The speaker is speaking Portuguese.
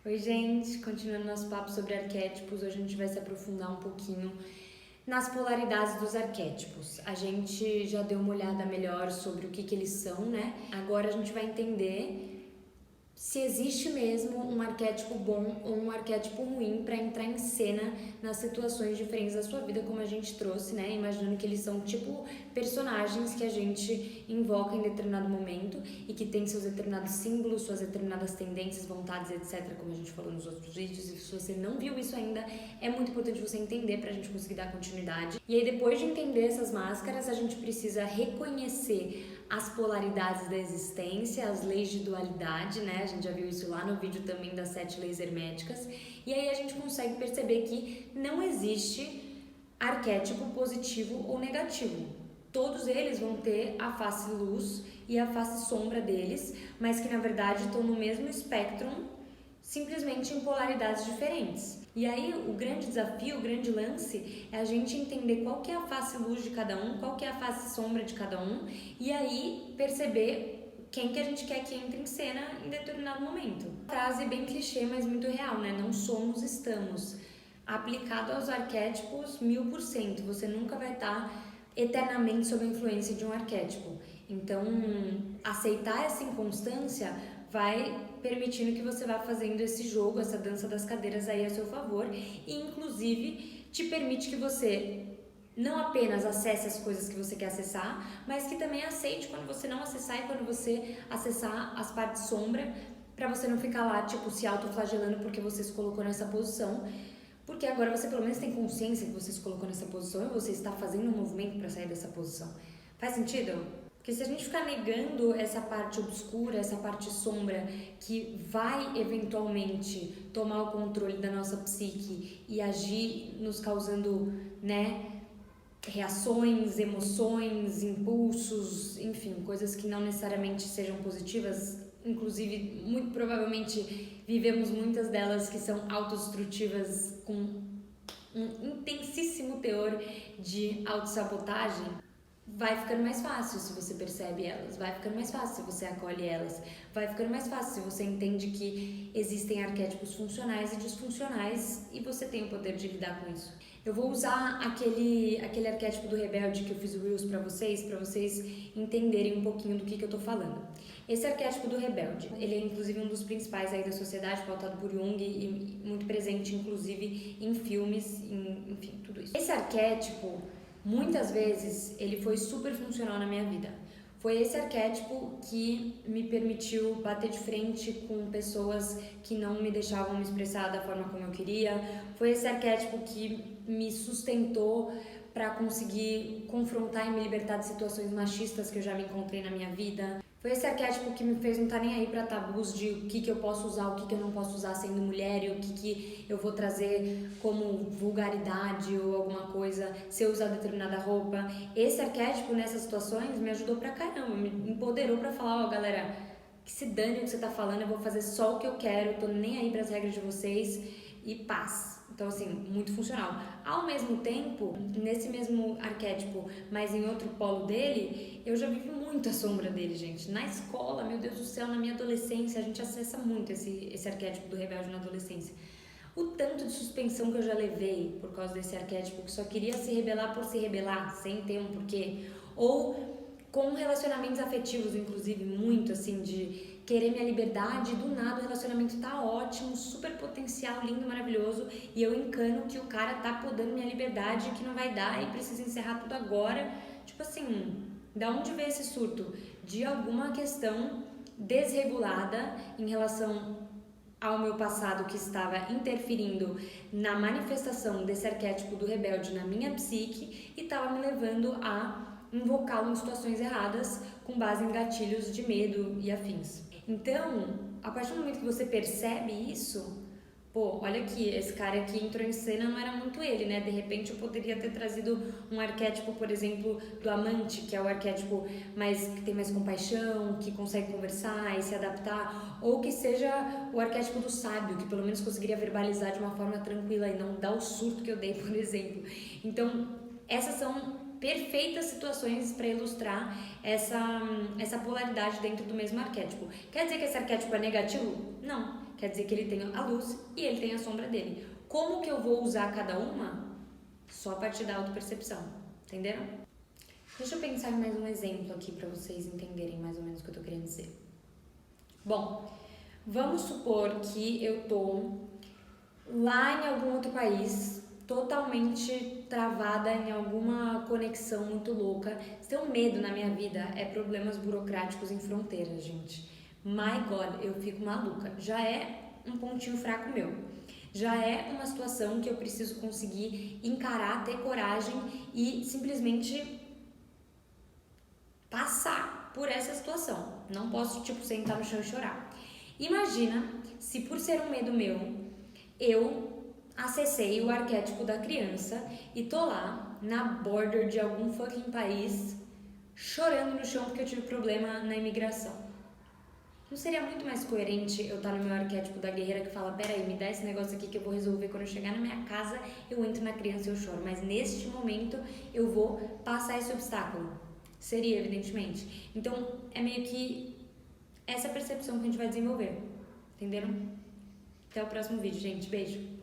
Oi, gente! Continuando nosso papo sobre arquétipos, hoje a gente vai se aprofundar um pouquinho nas polaridades dos arquétipos. A gente já deu uma olhada melhor sobre o que eles são, né? Agora a gente vai entender se existe mesmo um arquétipo bom ou um arquétipo ruim para entrar em cena nas situações diferentes da sua vida, como a gente trouxe, né? Imaginando que eles são tipo personagens que a gente invoca em determinado momento e que tem seus determinados símbolos, suas determinadas tendências, vontades, etc., como a gente falou nos outros vídeos. E se você não viu isso ainda, é muito importante você entender para a gente conseguir dar continuidade. E aí, depois de entender essas máscaras, a gente precisa reconhecer as polaridades da existência, as leis de dualidade, né? A gente já viu isso lá no vídeo também das 7 leis herméticas. E aí a gente consegue perceber que não existe arquétipo positivo ou negativo. Todos eles vão ter a face luz e a face sombra deles, mas que na verdade estão no mesmo espectro, simplesmente em polaridades diferentes. E aí o grande desafio, o grande lance é a gente entender qual que é a face luz de cada um, qual que é a face sombra de cada um, e aí perceber quem que a gente quer que entre em cena em determinado momento. Frase bem clichê, mas muito real, né? Não somos, estamos. Aplicado aos arquétipos 1000%. Você nunca vai estar eternamente sob a influência de um arquétipo. Então, aceitar essa inconstância vai permitindo que você vá fazendo esse jogo, essa dança das cadeiras aí a seu favor, e inclusive te permite que você não apenas acesse as coisas que você quer acessar, mas que também aceite quando você não acessar e quando você acessar as partes sombra, para você não ficar lá, tipo, se autoflagelando porque você se colocou nessa posição, porque agora você pelo menos tem consciência que você se colocou nessa posição e você está fazendo um movimento para sair dessa posição. Faz sentido? Porque se a gente ficar negando essa parte obscura, essa parte sombra que vai eventualmente tomar o controle da nossa psique e agir nos causando, né, reações, emoções, impulsos, enfim, coisas que não necessariamente sejam positivas, inclusive muito provavelmente vivemos muitas delas que são autodestrutivas com um intensíssimo teor de autossabotagem. Vai ficando mais fácil se você percebe elas, vai ficando mais fácil se você acolhe elas, vai ficando mais fácil se você entende que existem arquétipos funcionais e disfuncionais e você tem o poder de lidar com isso. Eu vou usar aquele arquétipo do rebelde que eu fiz o Reels pra vocês entenderem um pouquinho do que eu tô falando. Esse arquétipo do rebelde, ele é inclusive um dos principais aí da sociedade, pautado por Jung e muito presente inclusive em filmes, enfim, tudo isso. Esse arquétipo, muitas vezes, ele foi super funcional na minha vida. Foi esse arquétipo que me permitiu bater de frente com pessoas que não me deixavam me expressar da forma como eu queria. Foi esse arquétipo que me sustentou para conseguir confrontar e me libertar de situações machistas que eu já me encontrei na minha vida. Foi esse arquétipo que me fez não estar nem aí para tabus de o que eu posso usar, o que eu não posso usar sendo mulher e o que eu vou trazer como vulgaridade ou alguma coisa se eu usar determinada roupa. Esse arquétipo nessas situações me ajudou pra caramba, me empoderou pra falar, ó, galera, que se dane o que você tá falando, eu vou fazer só o que eu quero, tô nem aí pras regras de vocês e paz. Então, assim, muito funcional. Ao mesmo tempo, nesse mesmo arquétipo, mas em outro polo dele, eu já vivi muito a sombra dele, gente. Na escola, meu Deus do céu, na minha adolescência, a gente acessa muito esse arquétipo do rebelde na adolescência. O tanto de suspensão que eu já levei por causa desse arquétipo, que só queria se rebelar por se rebelar, sem ter um porquê. Ou com relacionamentos afetivos, inclusive, muito assim, de querer minha liberdade, e do nada o relacionamento tá ótimo, super potencial, lindo, maravilhoso, e eu encano que o cara tá podando minha liberdade, que não vai dar e precisa encerrar tudo agora. Tipo assim, da onde veio esse surto? De alguma questão desregulada em relação ao meu passado que estava interferindo na manifestação desse arquétipo do rebelde na minha psique e estava me levando a invocá-lo em situações erradas com base em gatilhos de medo e afins. Então, a partir do momento que você percebe isso, pô, olha aqui, esse cara que entrou em cena não era muito ele, né? De repente eu poderia ter trazido um arquétipo, por exemplo, do amante, que é o arquétipo que tem mais compaixão, que consegue conversar e se adaptar, ou que seja o arquétipo do sábio, que pelo menos conseguiria verbalizar de uma forma tranquila e não dar o surto que eu dei, por exemplo. Então, essas são perfeitas situações para ilustrar essa polaridade dentro do mesmo arquétipo. Quer dizer que esse arquétipo é negativo? Não. quer dizer que ele tem a luz e ele tem a sombra dele. Como que eu vou usar cada uma? Só a partir da autopercepção, entenderam? Deixa eu pensar em mais um exemplo aqui para vocês entenderem mais ou menos o que eu tô querendo dizer. Bom, vamos supor que eu tô lá em algum outro país, totalmente travada em alguma conexão muito louca. Se tem um medo na minha vida, é problemas burocráticos em fronteiras, gente. My God, eu fico maluca. Já é um pontinho fraco meu. Já é uma situação que eu preciso conseguir encarar, ter coragem e simplesmente passar por essa situação. Não posso, sentar no chão e chorar. Imagina se por ser um medo meu, eu acessei o arquétipo da criança e tô lá na border de algum fucking país chorando no chão porque eu tive problema na imigração. Não seria muito mais coerente eu estar no meu arquétipo da guerreira que fala, peraí, me dá esse negócio aqui que eu vou resolver quando eu chegar na minha casa, eu entro na criança e eu choro, mas neste momento eu vou passar esse obstáculo. Seria, evidentemente. Então, é meio que essa percepção que a gente vai desenvolver. Entenderam? Até o próximo vídeo, gente. Beijo!